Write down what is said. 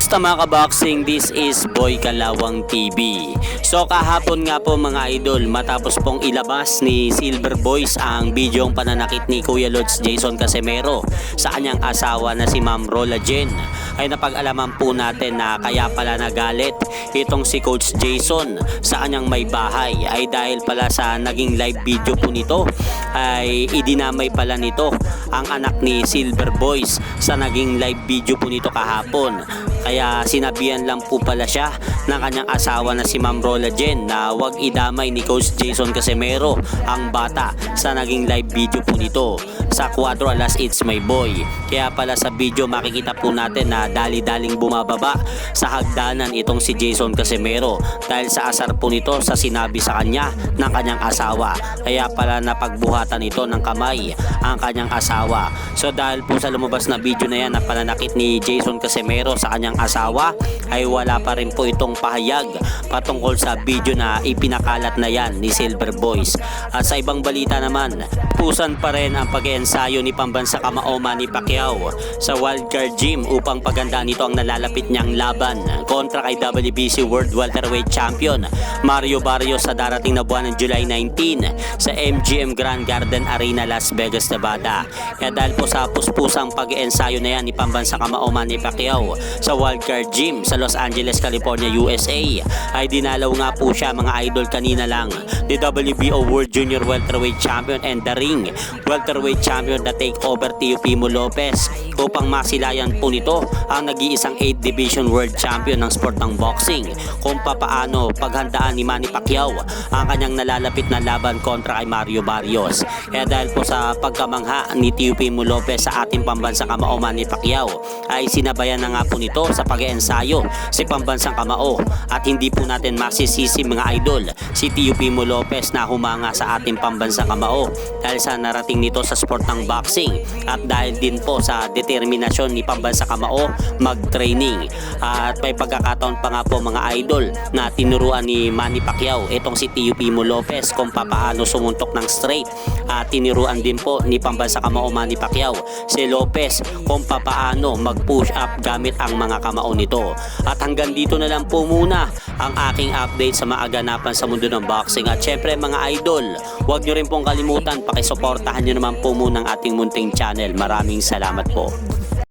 Kamusta mga kaboxing? This is Boy Kalawang TV. So kahapon nga po mga idol, matapos pong ilabas ni Silver Boys ang bidyong pananakit ni Kuya Lods Jason Casimero sa kanyang asawa na si Ma'am Rola Jen, ay napag-alaman po natin na kaya pala nagalit itong si Coach Jason sa kanyang may bahay ay dahil pala sa naging live video po nito ay idinamay pala nito ang anak ni Silver Boys sa naging live video po nito kahapon. Kaya sinabihan lang po pala siya ng kanyang asawa na si Ma'am Rola Jen na wag idamay ni Coach Jason Casimero ang bata sa naging live video po nito sa Cuadro Alas It's My Boy. Kaya pala sa video makikita po natin na dali-daling bumababa sa hagdanan itong si Jason Casimero dahil sa asar po nito sa sinabi sa kanya ng kanyang asawa. Kaya pala napagbuhatan ito ng kamay ang kanyang asawa. So dahil po sa lumabas na video na yan na pananakit ni Jason Casimero sa kanyang asawa ay wala pa rin po itong pahayag patungkol sa video na ipinakalat na yan ni Silver Boys. At sa ibang balita naman, pusan pa rin ang pag-iensayo ni pambansa kamao Manny Pacquiao sa Wildcard Gym upang pagandaan nito ang nalalapit niyang laban kontra kay WBC World Welterweight Champion Mario Barrios sa darating na buwan ng July 19 sa MGM Grand Garden Arena, Las Vegas, Nevada. Kaya dahil po sa puspusang pag-iensayo na yan ni pambansa kamao Manny Pacquiao sa Wildcard Gym sa Los Angeles, California, USA ay dinalaw nga po siya mga idol kanina lang ni WBO World Junior Welterweight Champion and the Ring Welterweight Champion na takeover Teofimo Lopez upang masilayan po nito ang nag-iisang 8 Division World Champion ng sport ng boxing kung papaano paghandaan ni Manny Pacquiao ang kanyang nalalapit na laban kontra kay Mario Barrios. Kaya dahil po sa pagkamangha ni Teofimo Lopez sa ating pambansang kamao Manny Pacquiao ay sinabayan na nga po nito sa pag-iensayo si pambansang kamao at hindi po natin masisisi mga idol si Teofimo Lopez na humanga sa ating pambansang kamao dahil sa narating nito sa sport ng boxing at dahil din po sa determinasyon ni pambansang kamao mag-training. At may pagkakataon pa nga po mga idol na tinuruan ni Manny Pacquiao itong si Teofimo Lopez kung paano sumuntok ng straight at tinuruan din po ni pambansang kamao Manny Pacquiao si Lopez kung paano mag-push up gamit ang mga kamao nito. At hanggang dito na lang po muna ang aking update sa mga ganapan sa mundo ng boxing. At syempre mga idol, huwag nyo rin pong kalimutan pakisuportahan nyo naman po muna ang ating munting channel. Maraming salamat po.